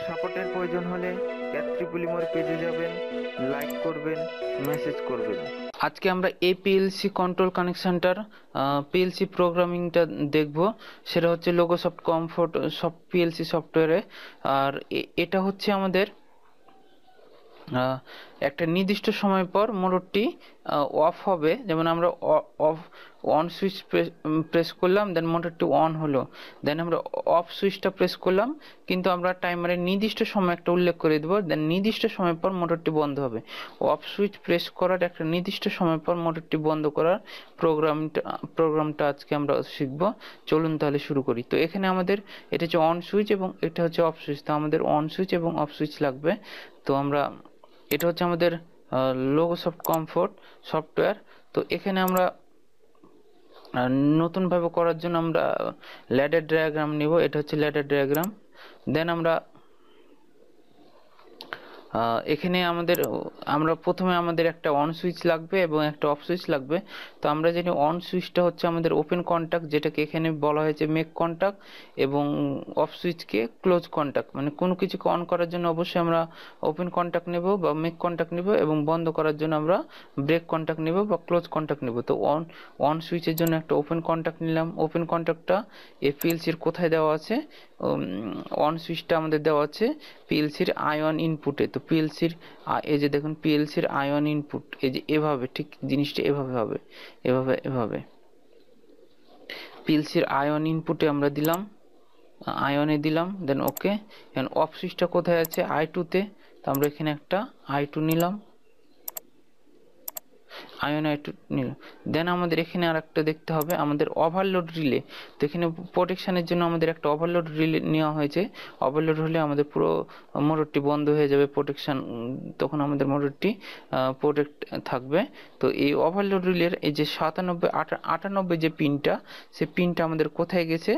সাপোর্টের প্রয়োজন হলে ক্যাট্রিপলিমোর পেজে যাবেন, লাইক করবেন, মেসেজ করবেন। আজকে আমরা এই পিএলসি কন্ট্রোল কানেকশনটার পিএলসি প্রোগ্রামিংটা দেখব। সেটা হচ্ছে লোগোসফট কমফোর্ট সব পিএলসি সফটওয়্যারে। আর এটা হচ্ছে আমাদের একটা নির্দিষ্ট সময় পর মোটরটি অফ হবে। যেমন আমরা অফ অন সুইচ প্রেস করলাম, দেন মোটরটি অন হলো, দেন আমরা অফ সুইচটা প্রেস করলাম, কিন্তু আমরা টাইমারের নির্দিষ্ট সময় একটা উল্লেখ করে দেবো, দেন নির্দিষ্ট সময় পর মোটরটি বন্ধ হবে। অফ সুইচ প্রেস করার একটা নির্দিষ্ট সময় পর মোটরটি বন্ধ করার প্রোগ্রামটা আজকে আমরা শিখব। চলুন তাহলে শুরু করি। তো এখানে আমাদের এটা হচ্ছে অন সুইচ এবং এটা হচ্ছে অফ সুইচ। তো আমাদের অন সুইচ এবং অফ সুইচ লাগবে। তো আমরা এটা হচ্ছে আমাদের লোগোসফট কমফোর্ট সফটওয়্যার। তো এখানে আমরা নতুনভাবে করার জন্য আমরা ল্যাডার ডায়াগ্রাম নিব। এটা হচ্ছে ল্যাডার ডায়াগ্রাম। দেন আমরা এখানে আমরা প্রথমে আমাদের একটা অন সুইচ লাগবে এবং একটা অফ সুইচ লাগবে। তো আমরা জানি অন সুইচটা হচ্ছে আমাদের ওপেন কন্টাক্ট, যেটাকে এখানে বলা হয়েছে মেক কন্টাক্ট, এবং অফ সুইচকে ক্লোজ কন্টাক্ট। মানে কোনো কিছুকে অন করার জন্য অবশ্যই আমরা ওপেন কন্টাক্ট নেব বা মেক কন্টাক্ট নেব, এবং বন্ধ করার জন্য আমরা ব্রেক কন্টাক্ট নেব বা ক্লোজ কন্টাক্ট নেব। তো অন সুইচের জন্য একটা ওপেন কন্টাক্ট নিলাম। ওপেন কন্টাক্টটা এপিএলসির কোথায় দেওয়া আছে? অন সুইচটা আমাদের দেওয়া আছে পিএলসির আয়ন ইনপুটে। তো পিএলসির এই যে দেখুন পিএলসির আয়ন ইনপুট, এই যে এভাবে, ঠিক জিনিসটা এভাবে হবে, এভাবে পিএলসির আয়ন ইনপুটে আমরা দিলাম, আয়নে দিলাম, দেন ওকে। এখন অফ সুইচটা কোথায় আছে? I2-তে। তো আমরা এখানে একটা I2 নিলাম, আয়ন I2 নিল। দেন আমাদের এখানে আর একটা দেখতে হবে আমাদের ওভারলোড রিলে। তো এখানে প্রোটেকশনের জন্য আমাদের একটা ওভারলোড রিলে নেওয়া হয়েছে। ওভারলোড হলে আমাদের পুরো মোটরটি বন্ধ হয়ে যাবে, প্রোটেকশন, তখন আমাদের মোটরটি প্রোটেক্ট থাকবে। তো এই ওভারলোড রিলের এই যে 98 যে পিনটা, সেই পিনটা আমাদের কোথায় গেছে?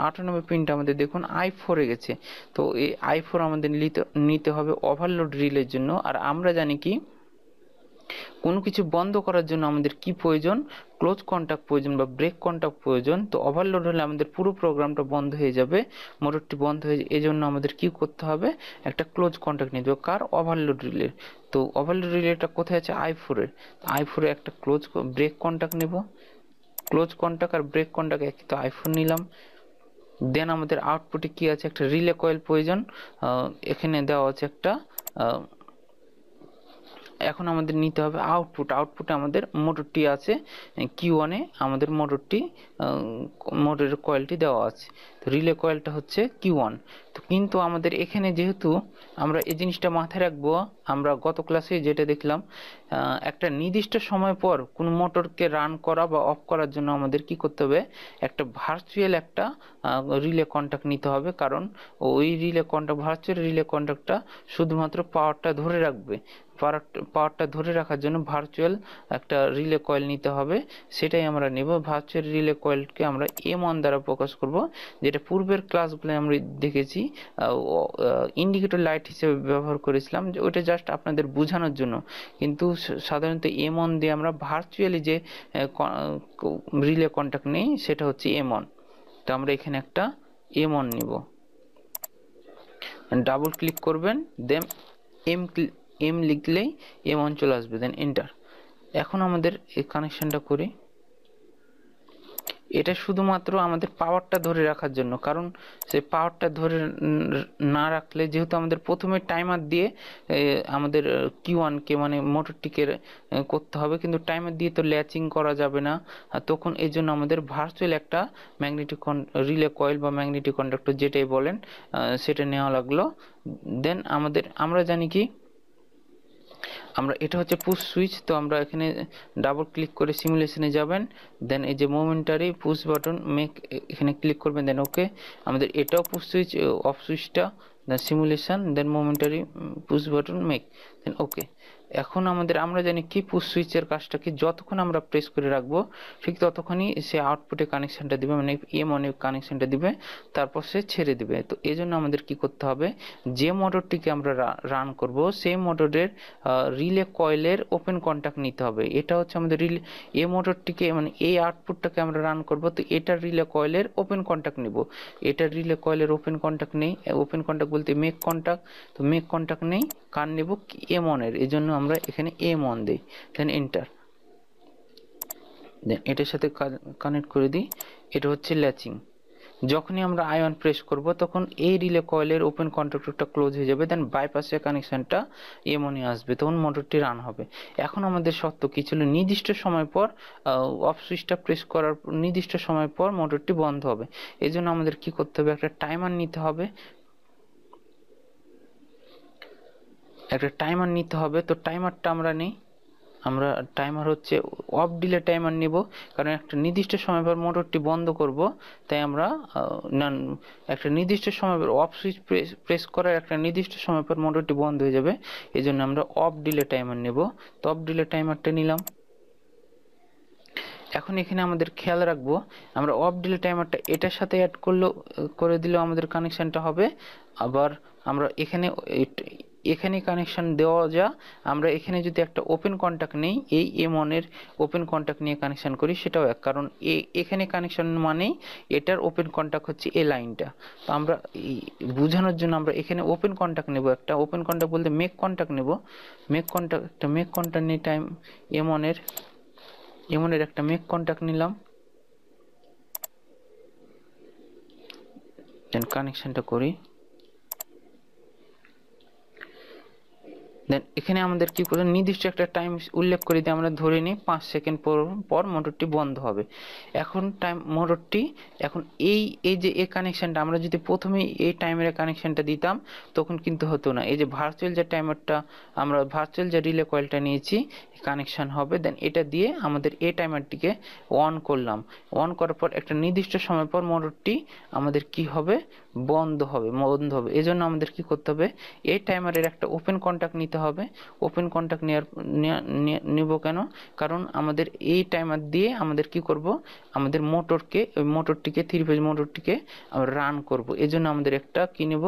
98 পিনটা আমাদের দেখুন I4-এ গেছে। তো এই I4 আমাদের নিতে হবে ওভারলোড রিলের জন্য। আর আমরা জানি কি, কোনো কিছু বন্ধ করার জন্য আমাদের কি প্রয়োজন? ক্লোজ কন্টাক্ট প্রয়োজন বা ব্রেক কন্টাক্ট প্রয়োজন। তো ওভারলোড হলে আমাদের পুরো প্রোগ্রামটা বন্ধ হয়ে যাবে, মোটরটি বন্ধ হয়ে যাবে। এই জন্য আমাদের কি করতে হবে? একটা ক্লোজ কন্টাক্ট নিতে হবে। কার? ওভারলোড রিলের। তো ওভারলোড রিলেটা কোথায় আছে? I4-এর। I4-এ একটা ক্লোজ ব্রেক কন্টাক্ট নেব। ক্লোজ কন্টাক্ট আর ব্রেক কন্টাক্ট একই, তো I4 নিলাম। দেন আমাদের আউটপুটে কি আছে? একটা রিলে কয়েল প্রয়োজন। এখানে দেওয়া আছে একটা। এখন আমাদের নিতে হবে আউটপুটে আমাদের মোটরটি আছে Q1-এ, আমাদের মোটরের কয়েলটি দেওয়া আছে। তো রিলে কয়েলটা হচ্ছে Q1। তো কিন্তু আমাদের এখানে যেহেতু আমরা এই জিনিসটা মাথায় রাখবো, আমরা গত ক্লাসে যেটা দেখলাম, একটা নির্দিষ্ট সময় পর কোনো মোটরকে রান করা বা অফ করার জন্য আমাদের কি করতে হবে? একটা ভার্চুয়াল একটা রিলে কন্টাক্ট নিতে হবে। কারণ ওই ভার্চুয়াল রিলে কন্টাক্টটা শুধুমাত্র পাওয়ারটা ধরে রাখবে। পাওয়ারটা ধরে রাখার জন্য ভার্চুয়াল একটা রিলে কয়েল নিতে হবে। সেটাই আমরা নেব। ভার্চুয়াল রিলে কয়েলকে আমরা M1 দ্বারা প্রকাশ করব, যেটা পূর্বের ক্লাসগুলো আমরা দেখেছি ইন্ডিকেটর লাইট হিসেবে ব্যবহার করেছিলাম, যে ওইটা জাস্ট আপনাদের বোঝানোর জন্য। কিন্তু সাধারণত M1 দিয়ে আমরা ভার্চুয়ালি যে রিলে কন্টাক্ট নেই, সেটা হচ্ছে M1। তো আমরা এখানে একটা M1 নিব, ডাবল ক্লিক করবেন, দেন এম লিখলেই M1 চলে আসবে, দেন এন্টার। এখন আমাদের এই কানেকশনটা করি। এটা শুধুমাত্র আমাদের পাওয়ারটা ধরে রাখার জন্য। কারণ সেই পাওয়ারটা ধরে না রাখলে, যেহেতু আমাদের প্রথমে টাইমার দিয়ে আমাদের Q1-কে মানে মোটরটিকে করতে হবে, কিন্তু টাইমার দিয়ে তো ল্যাচিং করা যাবে না। তখন এই জন্য আমাদের ভার্চুয়াল একটা ম্যাগনেটিক রিলে কয়েল বা ম্যাগনেটিক কন্ডাক্টর যেটাই বলেন, সেটা নেওয়া লাগলো। দেন আমরা জানি কি, এটা হচ্ছে পুশ সুইচ। তো আমরা এখানে ডাবল ক্লিক করে সিমুলেশনে যাবেন, দেন এই যে মোমেন্টারি পুশ বাটন মেক, এখানে ক্লিক করবেন, দেন ওকে। আমাদের এটাও পুশ সুইচ, অফ সুইচটা, দেন সিমুলেশন, দেন মোমেন্টারি পুশ বাটন মেক, দেন ওকে। এখন আমরা জানি কি পুশ সুইচের কাজটা কি, যতক্ষণ আমরা প্রেস করে রাখবো ঠিক ততক্ষণই সে আউটপুটে কানেকশনটা দিবে, মানে M1 এ কানেকশনটা দিবে, তারপর সে ছেড়ে দিবে। তো এই জন্য আমাদের কি করতে হবে, যে মোটরটিকে আমরা রান করব সেই মোটরের রিলে কয়েলের ওপেন কন্টাক্ট নিতে হবে। এটা হচ্ছে আমাদের রিলে, এই মোটরটিকে মানে এই আউটপুটটাকে আমরা রান করব, তো এটার রিলে কয়েলের ওপেন কন্টাক্ট নিব। এটার রিলে কয়েলের ওপেন কন্টাক্ট নেই, ওপেন কন্টাক্ট বলতে মেক কন্টাক্ট, তো মেক কন্টাক্ট নেই, কার নেব M1 এর, এই জন্য আমরা এখানে M1 দিই, দেন এন্টার, দেন এটার সাথে কানেক্ট করে দিই। এটা হচ্ছে ল্যাচিং। যখনই আমরা I1 প্রেস করব তখন এই রিলে কয়েলের ওপেন কন্ট্যাক্টরটা ক্লোজ হয়ে যাবে, দেন বাইপাসের কানেকশনটা M1 এ আসবে, তখন মোটরটি রান হবে। এখন আমাদের শর্ত কি ছিল, নির্দিষ্ট সময় পর অফ সুইচটা প্রেস করার নির্দিষ্ট সময় পর মোটরটি বন্ধ হবে। এই জন্য আমাদের কি করতে হবে, একটা টাইমার নিতে হবে, তো টাইমারটা আমরা নেই, আমরা টাইমার হচ্ছে অফ ডিলে টাইমার নিব, কারণ একটা নির্দিষ্ট সময় পর মোটরটি বন্ধ করব, তাই আমরা একটা নির্দিষ্ট সময় পর অফ সুইচ প্রেস করার একটা নির্দিষ্ট সময় পর মোটরটি বন্ধ হয়ে যাবে, এই জন্য আমরা অফ ডিলে টাইমার নেব। তো অফ ডিলে টাইমারটা নিলাম। এখন এখানে আমাদের খেয়াল রাখবো, আমরা অফ ডিলে টাইমারটা এটার সাথে অ্যাড করে দিলেও আমাদের কানেকশনটা হবে। আবার আমরা এখানে কানেকশন দেওয়া যা, আমরা এখানে যদি একটা ওপেন কন্টাক্ট নেই, এই M1 এর ওপেন কন্টাক্ট নিয়ে কানেকশন করি, সেটাও এক, কারণ এখানে কানেকশন মানেই এটার ওপেন কন্টাক্ট হচ্ছে এই লাইনটা। তো আমরা বোঝানোর জন্য আমরা এখানে ওপেন কন্টাক্ট নেব, একটা ওপেন কন্টাক্ট বলতে মেক কন্টাক্ট নেব, মেক কন্টাক্ট নিয়ে টাইম M1 এর একটা মেক কন্টাক্ট নিলাম, দেন কানেকশনটা করি। দেন এখানে আমাদের কি করে, নির্দিষ্ট একটা টাইম উল্লেখ করে দিয়ে আমরা ধরে নিই 5 সেকেন্ড পর মোটরটি বন্ধ হবে। এখন মোটরটি এখন এই যে এই কানেকশনটা আমরা যদি প্রথমেই এই টাইমের কানেকশনটা দিতাম তখন কিন্তু হতো না। এই যে ভার্চুয়াল যে টাইমারটা, আমরা ভার্চুয়াল যে রিলে কয়েলটা নিয়েছি কানেকশন হবে, দেন এটা দিয়ে আমাদের এই টাইমারটিকে অন করলাম। অন করার পর একটা নির্দিষ্ট সময় পর মোটরটি আমাদের কি হবে, বন্ধ হবে। এই জন্য আমাদের কি করতে হবে, এই টাইমারের একটা ওপেন কন্টাক্ট নিতে হবে। ওপেন কন্টাক্ট নিব কেন, কারণ আমাদের এই টাইমার দিয়ে আমাদের কি করব, আমাদের মোটরটিকে 3 ফেজ মোটরটিকে আমরা রান করব। এই জন্য আমাদের একটা কি নেব,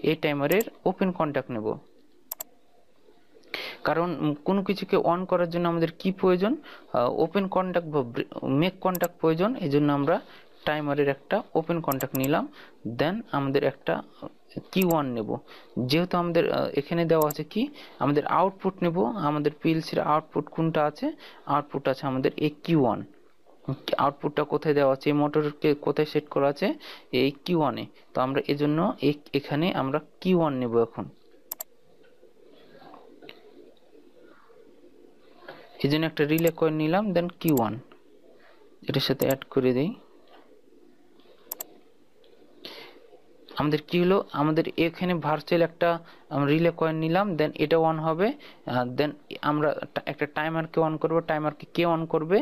এই টাইমারের ওপেন কন্টাক্ট নেব। কারণ কোনো কিছুকে অন করার জন্য আমাদের কি প্রয়োজন, ওপেন কন্টাক্ট বা মেক কন্টাক্ট প্রয়োজন। এই জন্য আমরা টাইমারের একটা ওপেন কন্টাক্ট নিলাম, দেন আমাদের একটা Q1 নেব। যেহেতু আমাদের এখানে দেওয়া আছে কি, আমাদের আউটপুট নেব, আমাদের পিএলসির আউটপুট কোনটা আছে, আউটপুট আছে আমাদের এই Q1। আউটপুটটা কোথায় দেওয়া আছে, এই মোটরকে কোথায় সেট করা আছে, এই Q1 এ। তো আমরা এজন্য এখানে আমরা Q1 নেব। এখন এই জন্য একটা রিলে কয়েল নিলাম, দেন Q1 এটার সাথে অ্যাড করে দেই। আমাদের কি হলো, আমাদের এখানে ভার্চুয়াল একটা রিলে কয়েল নিলাম, দেন এটা অন হবে, দেন আমরা একটা টাইমারকে অন করব। টাইমারকে কে অন করবে,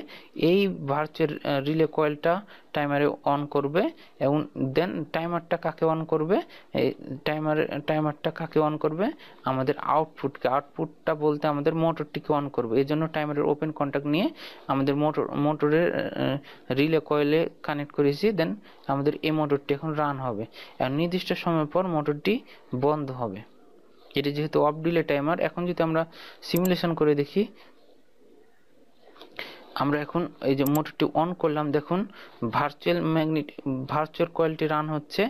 এই ভার্চুয়াল রিলে কয়েলটা টাইমারে অন করবে। এবং দেন টাইমারটা কাকে অন করবে, এই টাইমারটা কাকে অন করবে, আমাদের আউটপুটটা বলতে আমাদের মোটরটিকে অন করবে। এই জন্য টাইমারের ওপেন কন্টাক্ট নিয়ে আমাদের মোটরের রিলে কয়েলে কানেক্ট করেছি, দেন আমাদের এই মোটরটি এখন রান হবে। আর নির্দিষ্ট সময় পর মোটরটি বন্ধ হবে। এটি যেহেতু অফ ডিলে টাইমার। এখন যদি আমরা সিমুলেশন করে দেখি, আমরা এখন এই যে মোটরটি অন করলাম, দেখুন ভার্চুয়াল কয়েলটি রান হচ্ছে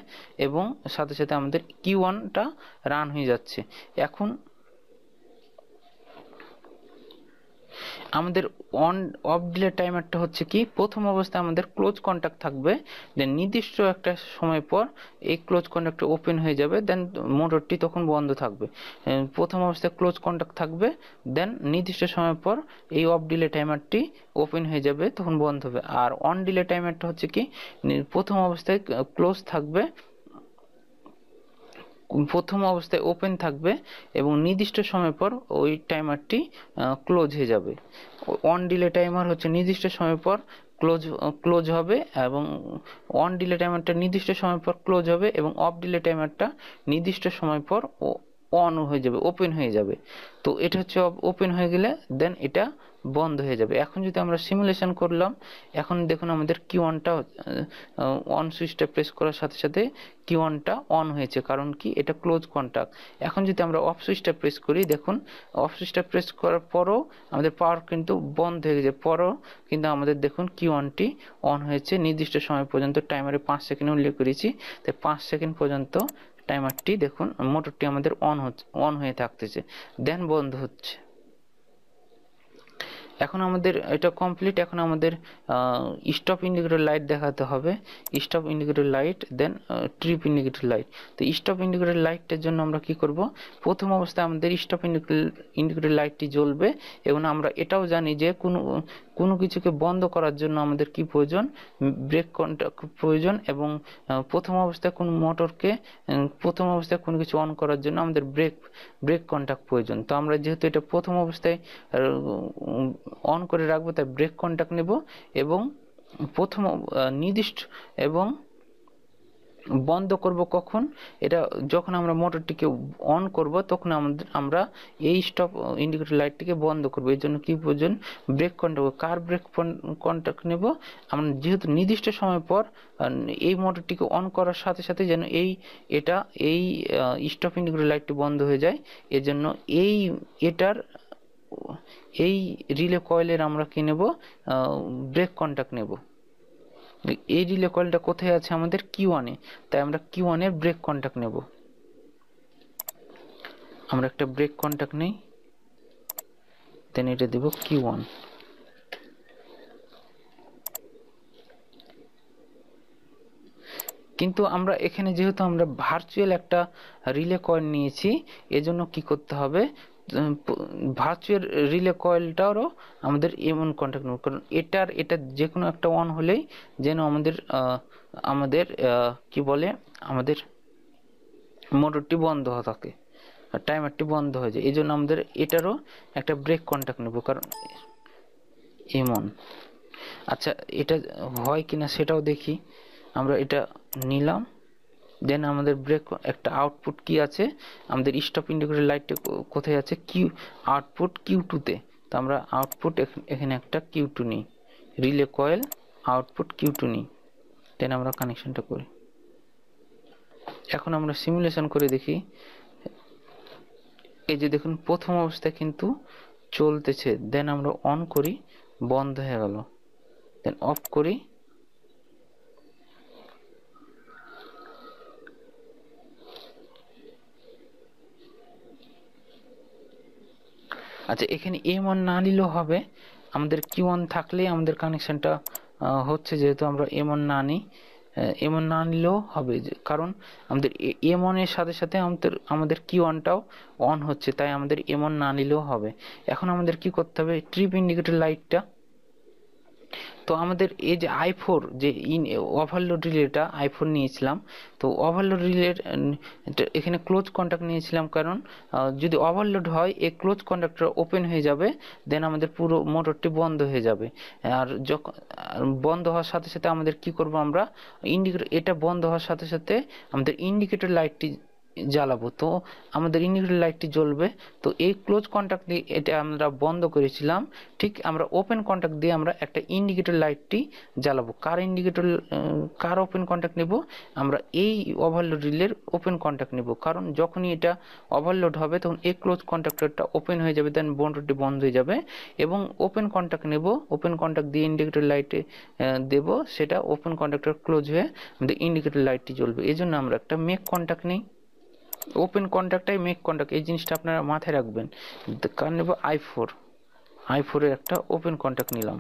এবং সাথে সাথে আমাদের Q1টা রান হয়ে যাচ্ছে। এখন আমাদের অফ ডিলে টাইমারটা হচ্ছে কি, প্রথম অবস্থায় আমাদের ক্লোজ কন্টাক্ট থাকবে, দেন নির্দিষ্ট একটা সময় পর এই ক্লোজ কন্টাক্ট ওপেন হয়ে যাবে, দেন মোটরটি তখন বন্ধ থাকবে। প্রথম অবস্থায় ক্লোজ কন্টাক্ট থাকবে, দেন নির্দিষ্ট সময় পর এই অফ ডিলে টাইমারটি ওপেন হয়ে যাবে, তখন বন্ধ হবে। আর অন ডিলে টাইমারটা হচ্ছে কি, প্রথম অবস্থায় ক্লোজ থাকবে, প্রথম অবস্থায় ওপেন থাকবে এবং নির্দিষ্ট সময় পর ওই টাইমারটি ক্লোজ হয়ে যাবে। অন ডিলে টাইমার হচ্ছে নির্দিষ্ট সময় পর ক্লোজ হবে, এবং অন ডিলে টাইমারটা নির্দিষ্ট সময় পর ক্লোজ হবে, এবং অফ ডিলে টাইমারটা নির্দিষ্ট সময় পর অন হয়ে যাবে, ওপেন হয়ে যাবে। তো এটা হচ্ছে ওপেন হয়ে গেলে দেন এটা বন্ধ হয়ে যাবে। এখন যদি আমরা সিমুলেশন করলাম, এখন দেখুন আমাদের Q1টা অন সুইচটা প্রেস করার সাথে সাথে Q1টা অন হয়েছে, কারণ কি এটা ক্লোজ কন্টাক্ট। এখন যদি আমরা অফ সুইচটা প্রেস করি, দেখুন অফ সুইচটা প্রেস করার পরও আমাদের পাওয়ার কিন্তু বন্ধ হয়ে গেছে, পরও কিন্তু আমাদের দেখুন Q1টি অন হয়েছে। নির্দিষ্ট সময় পর্যন্ত টাইমারে 5 সেকেন্ড উল্লেখ করেছি, তাই 5 সেকেন্ড পর্যন্ত টাইমারটি দেখুন মোটরটি আমাদের অন হয়ে থাকতেছে, দেন বন্ধ হচ্ছে। এখন আমাদের এটা কমপ্লিট। এখন আমাদের স্টপ ইন্ডিকেটর লাইট দেখাতে হবে, স্টপ ইন্ডিকেটর লাইট, দেন ট্রিপ ইন্ডিকেটর লাইট। তো স্টপ ইন্ডিকেটর লাইটটার জন্য আমরা কি করব, প্রথম অবস্থায় আমাদের স্টপ ইন্ডিকেটর লাইটটি জ্বলবে, এবং আমরা এটাও জানি যে কোনো কিছুকে বন্ধ করার জন্য আমাদের কি প্রয়োজন, ব্রেক কন্ট্যাক্ট প্রয়োজন, এবং প্রথম অবস্থায় কোনো মোটরকে প্রথম অবস্থায় কোনো কিছু অন করার জন্য আমাদের ব্রেক কন্ট্যাক্ট প্রয়োজন। তো আমরা যেহেতু এটা প্রথম অবস্থায় অন করে রাখবো, তাই ব্রেক কন্ট্যাক্ট নেব, এবং প্রথম নির্দিষ্ট এবং বন্ধ করব কখন, এটা যখন আমরা মোটরটিকে অন করব তখন আমরা এই স্টপ ইন্ডিকেটর লাইটটিকে বন্ধ করব। এর জন্য কি প্রয়োজন, ব্রেক কন্ট্যাক্ট। কার ব্রেক কন্ট্যাক্ট নেব, আমরা যেহেতু নির্দিষ্ট সময় পর এই মোটরটিকে অন করার সাথে সাথে যেন এই স্টপ ইন্ডিকেটর লাইটটি বন্ধ হয়ে যায়, এজন্য এই রিলে কয়েলের আমরা কি নেব, ব্রেক কন্ট্যাক্ট নেব। এই রিলে কয়েলটা কোথায় আছে, আমাদের Q1 এ, তাই আমরা Q1 এর ব্রেক কন্ট্যাক্ট নেব। আমরা একটা ব্রেক কন্ট্যাক্ট নেই, দেন এটা দেব Q1। কিন্তু আমরা এখানে যেহেতু আমরা ভার্চুয়াল একটা রিলে কয়েল নিয়েছি, এজন্য কি করতে হবে, ভার্চুয়াল রিলে কয়েলটারও আমাদের এমন কন্ট্যাক্ট নেব, কারণ এটা যে কোনো একটা অন হলেই যেন আমাদের কি বলে, আমাদের মোটরটি বন্ধ হয়ে থাকে, টাইমারটি বন্ধ হয়ে যায়। এই জন্য আমাদের এটারও একটা ব্রেক কন্ট্যাক্ট নেব, কারণ এমন। আচ্ছা, এটা হয় কিনা সেটাও দেখি। আমরা এটা নিলাম, দেন আমাদের ব্রেক একটা আউটপুট কি আছে, আমাদের স্টপ ইন্ডিকেটর লাইটটা কোথায় আছে, আউটপুট Q2-তে। তো আমরা আউটপুট এখানে একটা Q2 নিই, রিলে কয়েল আউটপুট Q2 নিই, দেন আমরা কানেকশনটা করি। এখন আমরা সিমুলেশন করে দেখি, এই যে দেখুন প্রথম অবস্থায় কিন্তু চলতেছে, দেন আমরা অন করি, বন্ধ হয়ে গেল, দেন অফ করি, আচ্ছা এখানে M1 না নিলেও হবে, আমাদের Q1 থাকলেই আমাদের কানেকশনটা হচ্ছে, যেহেতু আমরা M1 না নিই, M1 না নিলেও হবে, কারণ আমাদের M1 এর সাথে সাথে আমাদের Q1টাও অন হচ্ছে, তাই আমাদের M1 না নিলেও হবে। এখন আমাদের কি করতে হবে, ট্রিপ ইন্ডিকেটর লাইটটা, তো আমাদের এই যে i4 যে ওভারলোড রিলেটা i4 নিয়েছিলাম, তো ওভারলোড রিলের এখানে ক্লোজ কন্ট্যাক্ট নিয়েছিলাম, কারণ যদি ওভারলোড হয় এই ক্লোজ কন্ট্যাক্টটা ওপেন হয়ে যাবে, দেন আমাদের পুরো মোটরটি বন্ধ হয়ে যাবে। আর যখন বন্ধ হওয়ার সাথে সাথে আমাদের কি করব, আমরা এটা বন্ধ হওয়ার সাথে সাথে আমাদের ইন্ডিকেটর লাইটটি জ্বালাবো, তো আমাদের ইন্ডিকেটর লাইটটি জ্বলবে। তো এই ক্লোজ কন্ট্যাক্ট দিয়ে এটা আমরা বন্ধ করেছিলাম, ঠিক আমরা ওপেন কন্ট্যাক্ট দিয়ে আমরা একটা ইন্ডিকেটর লাইটটি জ্বালাবো। কার ওপেন কন্ট্যাক্ট নেব, আমরা এই ওভারলোড রিলের ওপেন কন্ট্যাক্ট নেব, কারণ যখনই এটা ওভারলোড হবে তখন এই ক্লোজ কন্ট্যাক্টরটা ওপেন হয়ে যাবে, দেন মোটরটি বন্ধ হয়ে যাবে, এবং ওপেন কন্ট্যাক্ট নেব, ওপেন কন্ট্যাক্ট দিয়ে ইন্ডিকেটর লাইটে দেব, সেটা ওপেন কন্ট্যাক্টর ক্লোজ হয়ে আমাদের ইন্ডিকেটর লাইটটি জ্বলবে। এই জন্য আমরা একটা মেক কন্ট্যাক্ট নিই, ওপেন কন্ট্যাক্টটাই মেক কন্ট্যাক্ট, এই জিনিসটা আপনারা মাথায় রাখবেন। কারণ নেব i4 এর একটা ওপেন কন্ট্যাক্ট নিলাম।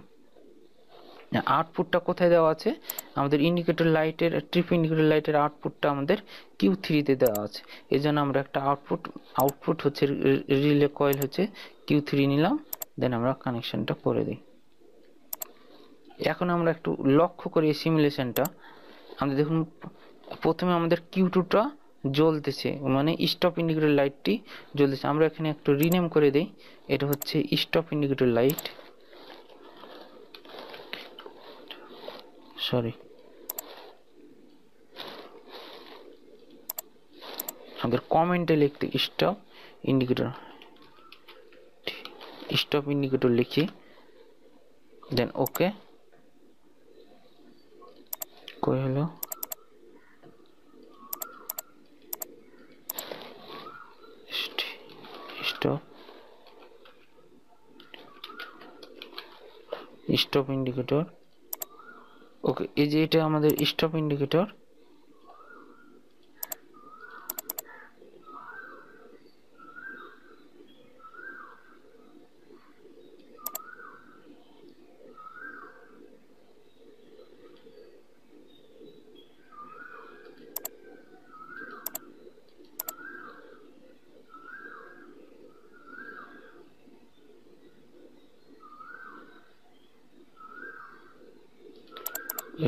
আউটপুটটা কোথায় দেওয়া আছে, আমাদের ইন্ডিকেটর লাইটের ট্রিপ ইন্ডিকেটর লাইটের আউটপুটটা আমাদের Q3-তে দেওয়া আছে, এই জন্য আমরা একটা আউটপুট হচ্ছে রিলে কয়েল হচ্ছে Q3 নিলাম, দেন আমরা কানেকশনটা করে দিই। এখন আমরা একটু লক্ষ্য করি সিমুলেশনটা, আমাদের দেখুন প্রথমে আমাদের Q2টা জ্বলতেছে, মানে স্টপ ইন্ডিকেটর লাইটটি জ্বলতেছে। আমরা এখানে একটু রিনেম করে দেই, এটা হচ্ছে স্টপ ইন্ডিকেটর লাইট, আমাদের কমেন্টে লিখতে স্টপ ইন্ডিকেটর লিখি, দেন ওকে। কই হলো স্টপ ইন্ডিকেটর। ওকে, এই যে এটা আমাদের স্টপ ইন্ডিকেটর।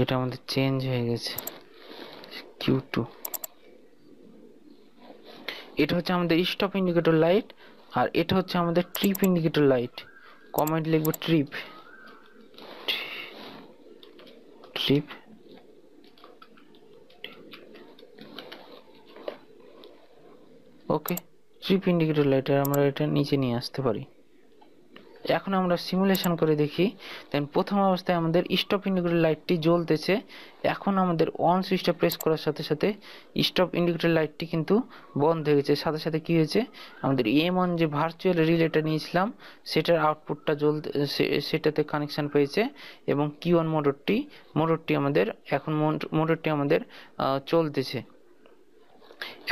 এটা আমাদের চেঞ্জ হয়ে গেছে Q2। এটা হচ্ছে আমাদের স্টপ ইন্ডিকেটর লাইট, আর এটা হচ্ছে আমাদের ট্রিপ ইন্ডিকেটর লাইট। কমেন্ট লিখবো ট্রিপ। ওকে, ট্রিপ ইন্ডিকেটর লাইট আমরা এটা নিচে নিয়ে আসতে পারি। এখন আমরা সিমুলেশন করে দেখি। দেন প্রথম অবস্থায় আমাদের স্টপ ইন্ডিকেটর লাইটটি জ্বলতেছে। এখন আমাদের অন সুইচটা প্রেস করার সাথে সাথে স্টপ ইন্ডিকেটর লাইটটি কিন্তু বন্ধ হয়ে গেছে। সাথে সাথে কি হয়েছে, আমাদের M1 যে ভার্চুয়াল রিলেটা নিয়েছিলাম সেটার আউটপুটটা সেটাতে কানেকশন পেয়েছে, এবং Q1 মোটরটি আমাদের চলতেছে।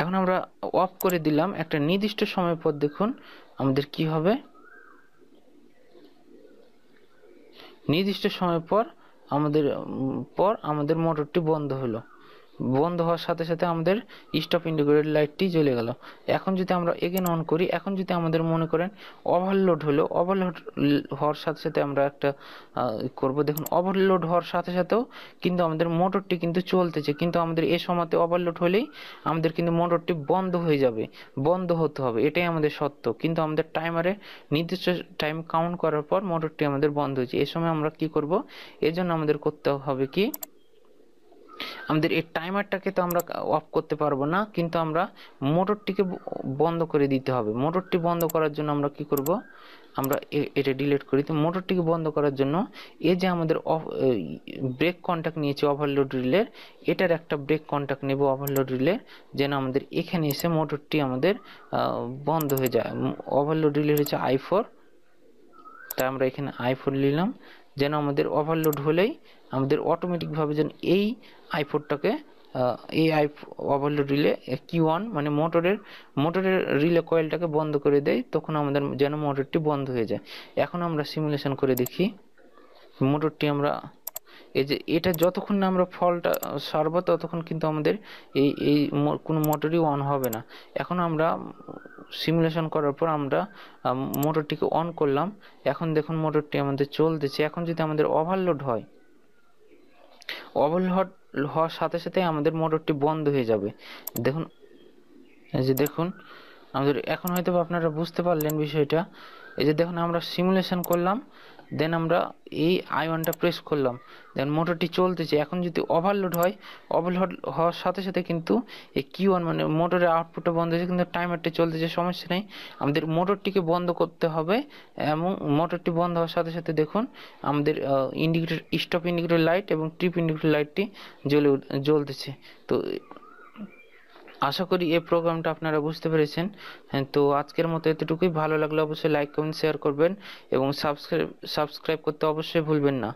এখন আমরা অফ করে দিলাম। একটা নির্দিষ্ট সময় পর দেখুন আমাদের কি হবে। নির্দিষ্ট সময় পর আমাদের মোটরটি বন্ধ হলো। বন্ধ হওয়ার সাথে সাথে আমাদের স্টপ ইন্ডিকেটর লাইটটি জ্বলে গেল। এখন যদি আমরা এগেন অন করি, এখন যদি আমাদের মনে করেন ওভারলোড হওয়ার সাথে সাথে আমরা একটা করব। দেখুন ওভারলোড হওয়ার সাথে সাথেও কিন্তু আমাদের মোটরটি কিন্তু চলতেছে, কিন্তু আমাদের এই সময়তে ওভারলোড হলেই আমাদের কিন্তু মোটরটি বন্ধ হয়ে যাবে, বন্ধ হতে হবে, এটাই আমাদের সত্য। কিন্তু আমাদের টাইমারে নির্দিষ্ট টাইম কাউন্ট করার পর মোটরটি আমাদের বন্ধ হয়েছে। এই সময় আমরা কি করব, এর জন্য আমাদের করতে হবে কি, আমাদের এই টাইমারটাকে তো আমরা অফ করতে পারবো না, কিন্তু আমরা মোটরটিকে বন্ধ করে দিতে হবে। মোটরটি বন্ধ করার জন্য আমরা কি করব, আমরা এটা ডিলিট করি। তো মোটরটিকে বন্ধ করার জন্য এই যে আমাদের ব্রেক কন্ট্যাক্ট নিয়েছে ওভারলোড রিলের, এটার একটা ব্রেক কন্ট্যাক্ট নেব ওভারলোড রিলের, যেন আমাদের এখানে এসে মোটরটি আমাদের বন্ধ হয়ে যায়। ওভারলোড রিলের হচ্ছে I4, তাই আমরা এখানে I4 নিলাম, যেন আমাদের ওভারলোড হলেই আমাদের অটোমেটিকভাবে যেন এই I4টাকে ওভারলোড রিলে Q1 মানে মোটরের রিলে কয়েলটাকে বন্ধ করে দেয়, তখন আমাদের যেন মোটরটি বন্ধ হয়ে যায়। এখন আমরা সিমুলেশন করে দেখি। মোটরটি আমরা এই যে এটা যতক্ষণ না আমরা ফলটা সারবো ততক্ষণ কিন্তু আমাদের এই কোনো মোটরই অন হবে না। এখন আমরা সিমুলেশন করার পর আমরা মোটরটিকে অন করলাম। এখন দেখুন মোটরটি আমাদের চলতেছে। এখন যদি আমাদের ওভারলোড হওয়ার সাথে সাথে আমাদের মোটরটি বন্ধ হয়ে যাবে। দেখুন, এই যে দেখুন আমাদের এখন হয়তো আপনারা বুঝতে পারলেন বিষয়টা। এই যে দেখুন আমরা সিমুলেশন করলাম, দেন আমরা এই I1টা প্রেস করলাম, দেন মোটরটি চলতেছে। এখন যদি ওভারলোড হওয়ার সাথে সাথে কিন্তু এই Q1 মানে মোটরের আউটপুটটা বন্ধ হয়েছে, কিন্তু টাইমারটি চলতেছে, সমস্যা নেই। আমাদের মোটরটিকে বন্ধ করতে হবে, এবং মোটরটি বন্ধ হওয়ার সাথে সাথে দেখুন আমাদের স্টপ ইন্ডিকেটর লাইট এবং ট্রিপ ইন্ডিকেটর লাইটটি জ্বলতেছে। তো আশা করি এই প্রোগ্রামটা আপনারা বুঝতে পেরেছেন। হ্যাঁ, তো আজকের মতো এতটুকুই। ভালো লাগলে অবশ্যই লাইক কমেন্ট শেয়ার করবেন, এবং সাবস্ক্রাইব করতে অবশ্যই ভুলবেন না।